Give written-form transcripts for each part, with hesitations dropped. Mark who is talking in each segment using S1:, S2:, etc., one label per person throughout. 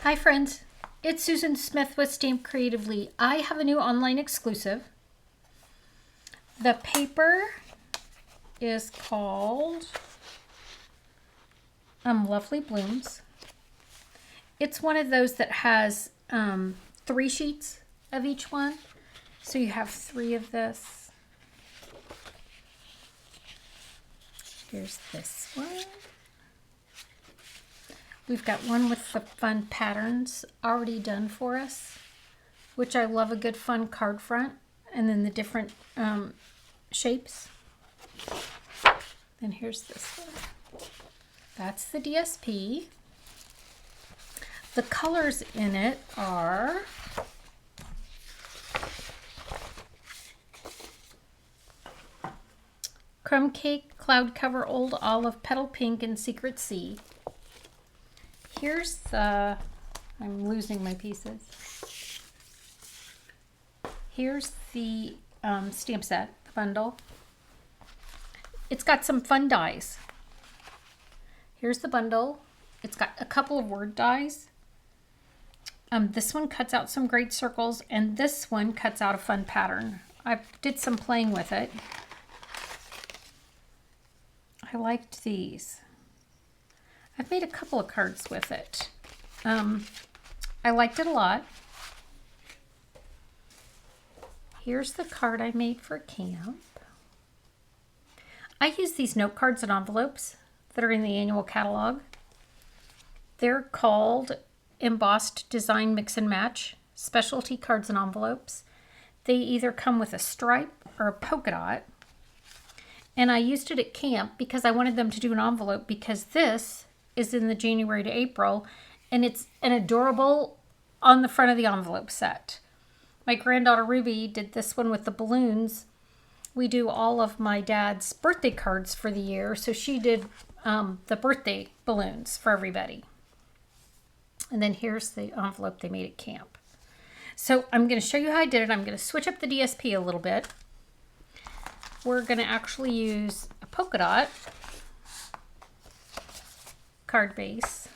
S1: Hi friends, it's Susan Smith with StampCreatively. I have a new online exclusive. The paper is called Lovely Blooms. It's one of those that has 3 sheets of each one. So you have 3 of this. Here's this one. We've got one with the fun patterns already done for us, which I love a good fun card front, and then the different shapes. And here's this one. That's the DSP. The colors in it are Crumb Cake, Cloud Cover, Old Olive, Petal Pink, and Secret Sea. Here's the, I'm losing my pieces. Here's the stamp set, the bundle. It's got some fun dies. Here's the bundle. It's got a couple of word dies. This one cuts out some great circles, and this one cuts out a fun pattern. I did some playing with it. I liked these. I've made a couple of cards with it. I liked it a lot. Here's the card I made for camp. I use these note cards and envelopes that are in the annual catalog. They're called Embossed Design Mix and Match Specialty Cards and Envelopes. They either come with a stripe or a polka dot. And I used it at camp because I wanted them to do an envelope, because this is in the January to April, and it's an adorable on the front of the envelope set. My granddaughter Ruby did this one with the balloons. We do all of my dad's birthday cards for the year, so she did the birthday balloons for everybody. And then here's the envelope they made at camp. So I'm going to show you how I did it. I'm going to switch up the DSP a little bit. We're going to actually use a polka dot card base.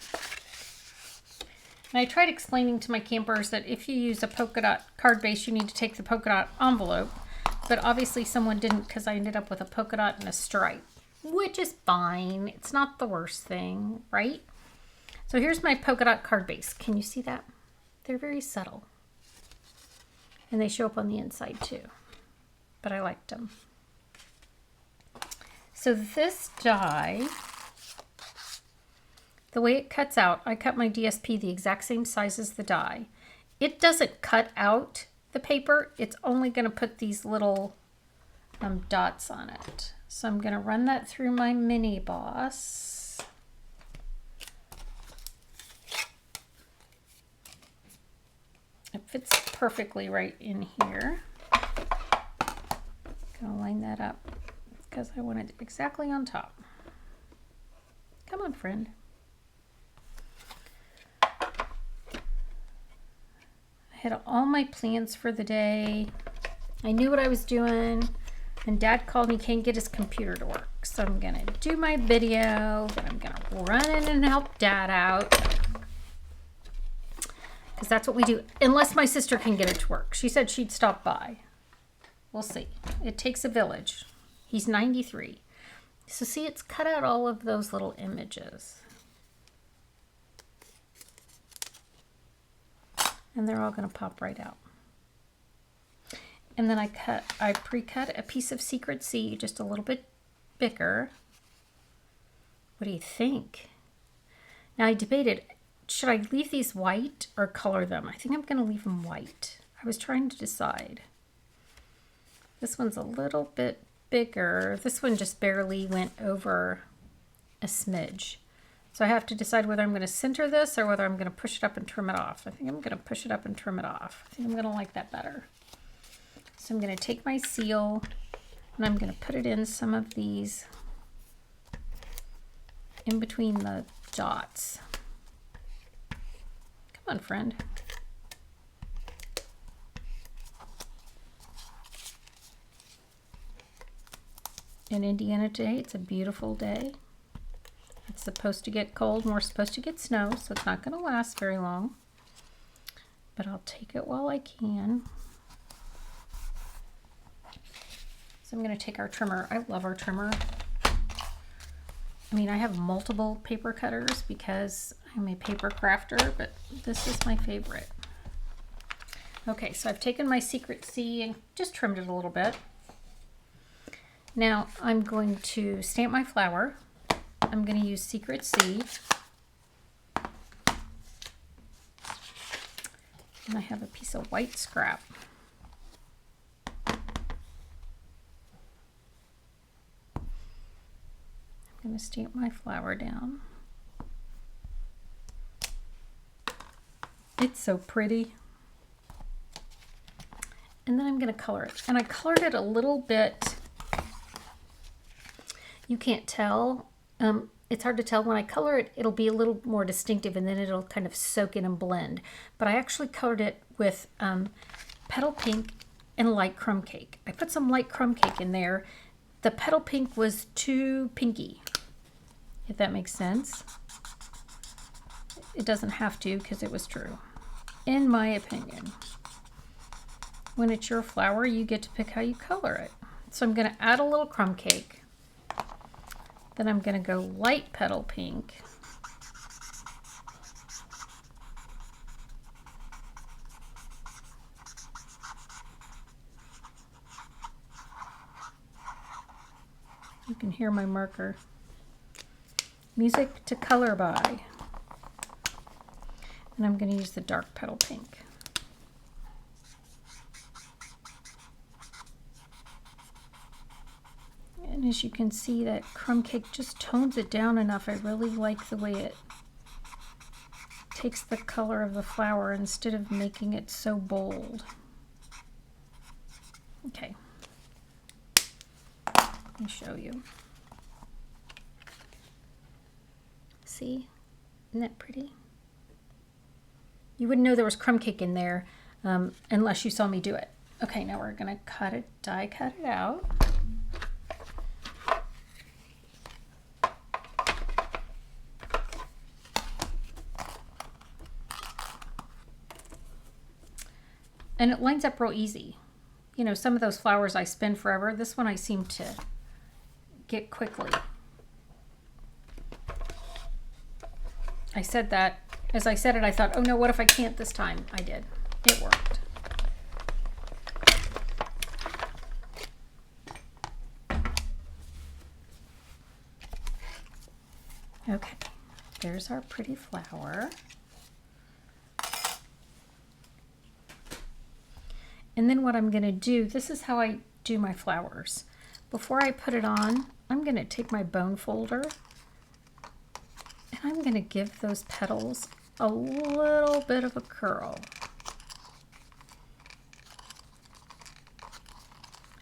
S1: And I tried explaining to my campers that if you use a polka dot card base, you need to take the polka dot envelope. But obviously someone didn't, because I ended up with a polka dot and a stripe, which is fine. It's not the worst thing, right? So here's my polka dot card base. Can you see that? They're very subtle. And they show up on the inside too. But I liked them. So this die, the way it cuts out, I cut my DSP the exact same size as the die. It doesn't cut out the paper. It's only going to put these little dots on it. So I'm going to run that through my mini boss. It fits perfectly right in here. Going to line that up because I want it exactly on top. Come on, friend. I had all my plans for the day. I knew what I was doing, and Dad called me, can't get his computer to work. So I'm gonna do my video, then I'm gonna run in and help Dad out, because that's what we do, unless my sister can get it to work. She said she'd stop by. We'll see. It takes a village. He's 93. So see, it's cut out all of those little images. And they're all going to pop right out. And then I pre-cut a piece of Secret Sea, just a little bit bigger. What do you think? Now I debated, should I leave these white or color them? I think I'm going to leave them white. I was trying to decide. This one's a little bit bigger. This one just barely went over a smidge. So I have to decide whether I'm going to center this or whether I'm going to push it up and trim it off. I think I'm going to push it up and trim it off. I think I'm going to like that better. So I'm going to take my seal and I'm going to put it in some of these in between the dots. Come on, friend. In Indiana today, it's a beautiful day. It's supposed to get cold and we're supposed to get snow, so it's not going to last very long. But I'll take it while I can. So I'm going to take our trimmer. I love our trimmer. I mean, I have multiple paper cutters because I'm a paper crafter, but this is my favorite. Okay, so I've taken my Secret C and just trimmed it a little bit. Now I'm going to stamp my flower. I'm going to use Secret C. And I have a piece of white scrap. I'm going to stamp my flower down. It's so pretty. And then I'm going to color it. And I colored it a little bit. You can't tell. It's hard to tell. When I color it, it'll be a little more distinctive and then it'll kind of soak in and blend. But I actually colored it with petal pink and light crumb cake. I put some light crumb cake in there. The petal pink was too pinky, if that makes sense. It doesn't have to because it was true, in my opinion. When it's your flower, you get to pick how you color it. So I'm going to add a little crumb cake. Then I'm going to go light petal pink. You can hear my marker. Music to color by. And I'm going to use the dark petal pink. And as you can see, that crumb cake just tones it down enough. I really like the way it takes the color of the flower instead of making it so bold. Okay. Let me show you. See? Isn't that pretty? You wouldn't know there was crumb cake in there unless you saw me do it. Okay, now we're going to cut it, die cut it out. And it lines up real easy. You know, some of those flowers I spin forever. This one I seem to get quickly. I said that. As I said it, I thought, oh no, what if I can't this time? I did. It worked. Okay, there's our pretty flower. And then what I'm going to do, this is how I do my flowers. Before I put it on, I'm going to take my bone folder and I'm going to give those petals a little bit of a curl.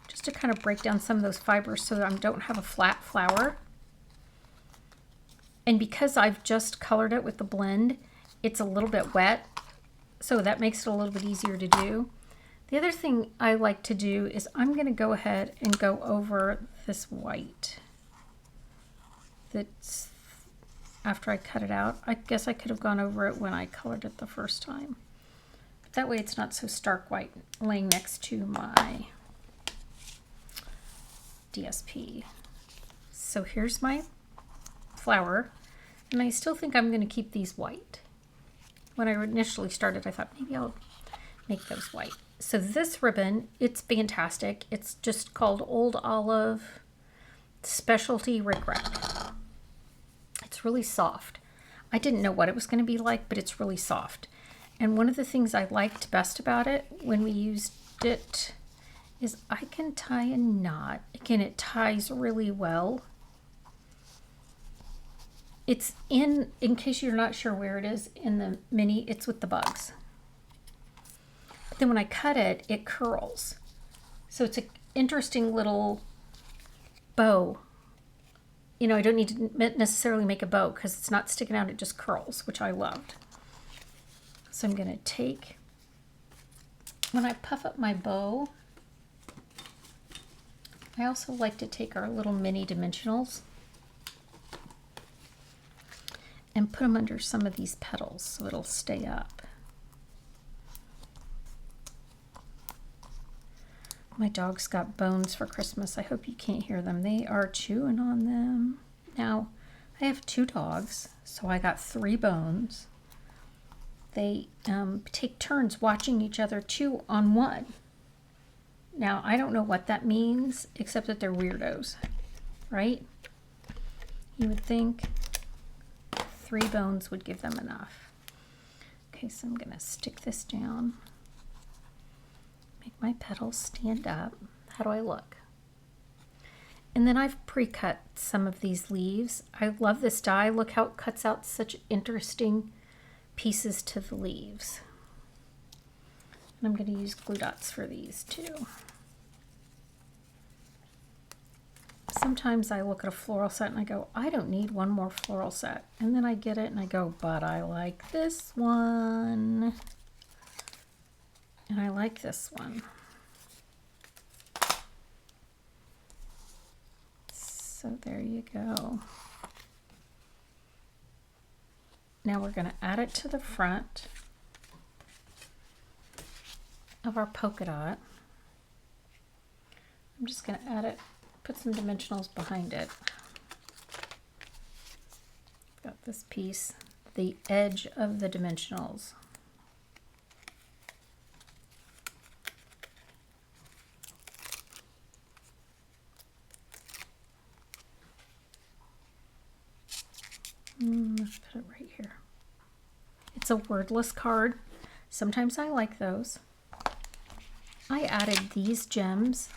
S1: Just to kind of break down some of those fibers so that I don't have a flat flower. And because I've just colored it with the blend, it's a little bit wet, so that makes it a little bit easier to do. The other thing I like to do is I'm going to go ahead and go over this white that's after I cut it out. I guess I could have gone over it when I colored it the first time. But that way it's not so stark white laying next to my DSP. So here's my flower, and I still think I'm going to keep these white. When I initially started, I thought maybe I'll make those white. So this ribbon, it's fantastic. It's just called Old Olive Specialty Rickrack. It's really soft. I didn't know what it was going to be like, but it's really soft. And one of the things I liked best about it when we used it is I can tie a knot. Again, it ties really well. It's in case you're not sure where it is in the mini, it's with the bugs. But then when I cut it, it curls. So it's an interesting little bow. You know, I don't need to necessarily make a bow because it's not sticking out, it just curls, which I loved. So I'm going to take, when I puff up my bow, I also like to take our little mini dimensionals and put them under some of these petals so it'll stay up. My dog's got bones for Christmas. I hope you can't hear them. They are chewing on them. Now, I have 2 dogs, so I got 3 bones. They take turns watching each other chew on one. Now, I don't know what that means, except that they're weirdos, right? You would think 3 bones would give them enough. Okay, so I'm gonna stick this down. Make my petals stand up. How do I look? And then I've pre-cut some of these leaves. I love this die. Look how it cuts out such interesting pieces to the leaves. And I'm going to use glue dots for these too. Sometimes I look at a floral set and I go, I don't need one more floral set. And then I get it and I go, but I like this one. And I like this one. So there you go. Now we're going to add it to the front of our polka dot. I'm just going to add it, put some dimensionals behind it. Got this piece, the edge of the dimensionals. Let's put it right here. It's a wordless card. Sometimes I like those. I added these gems.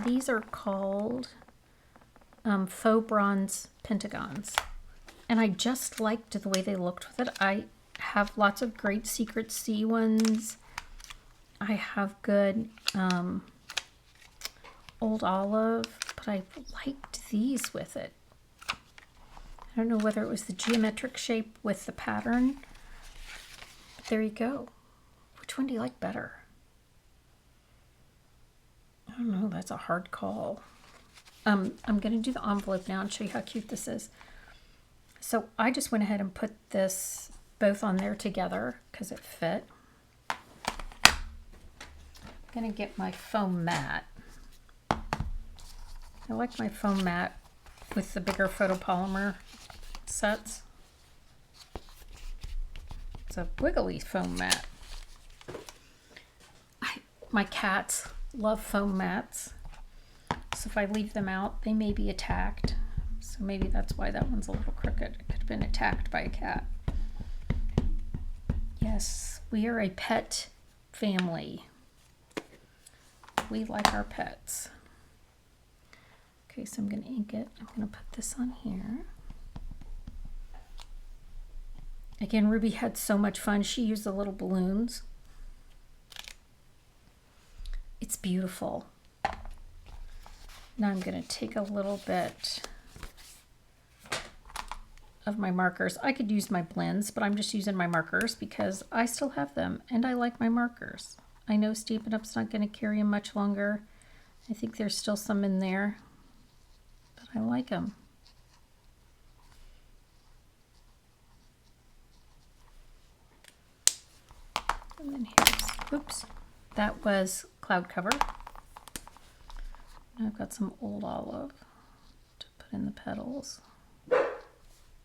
S1: These are called faux bronze pentagons. And I just liked the way they looked with it. I have lots of great Secret Sea ones. I have good Old Olive, but I liked these with it. I don't know whether it was the geometric shape with the pattern, but there you go. Which one do you like better? I don't know, that's a hard call. I'm going to do the envelope now and show you how cute this is. So I just went ahead and put this both on there together because it fit. I'm going to get my foam mat. I like my foam mat with the bigger photopolymer sets. It's a wiggly foam mat. My cats love foam mats, so if I leave them out, they may be attacked. So maybe that's why that one's a little crooked. It could have been attacked by a cat. Yes, we are a pet family. We like our pets. Okay, so I'm going to ink it. I'm going to put this on here. Again, Ruby had so much fun. She used the little balloons. It's beautiful. Now I'm going to take a little bit of my markers. I could use my blends, but I'm just using my markers because I still have them and I like my markers. I know Stampin' Up's not going to carry them much longer. I think there's still some in there, but I like them. And then here's, oops, that was cloud cover. Now I've got some Old Olive to put in the petals.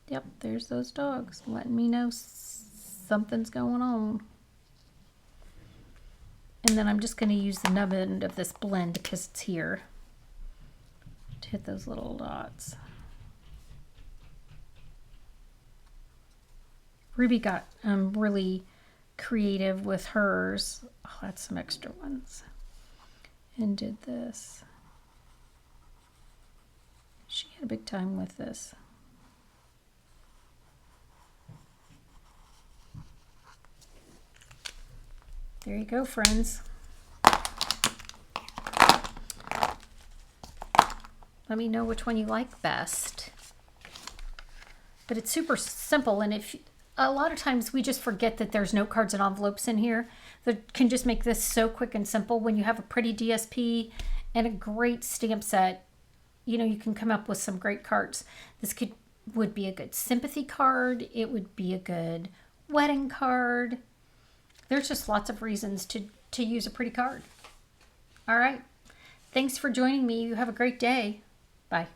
S1: Yep, there's those dogs letting me know something's going on. And then I'm just going to use the nub end of this blend because it's here to hit those little dots. Ruby got really creative with hers. Oh, that's some extra ones. And did this. She had a big time with this. There you go, friends. Let me know which one you like best. But it's super simple, and if a lot of times we just forget that there's note cards and envelopes in here that can just make this so quick and simple. When you have a pretty DSP and a great stamp set, you know, you can come up with some great cards. This could would be a good sympathy card. It would be a good wedding card. There's just lots of reasons to use a pretty card. All right. Thanks for joining me. You have a great day. Bye.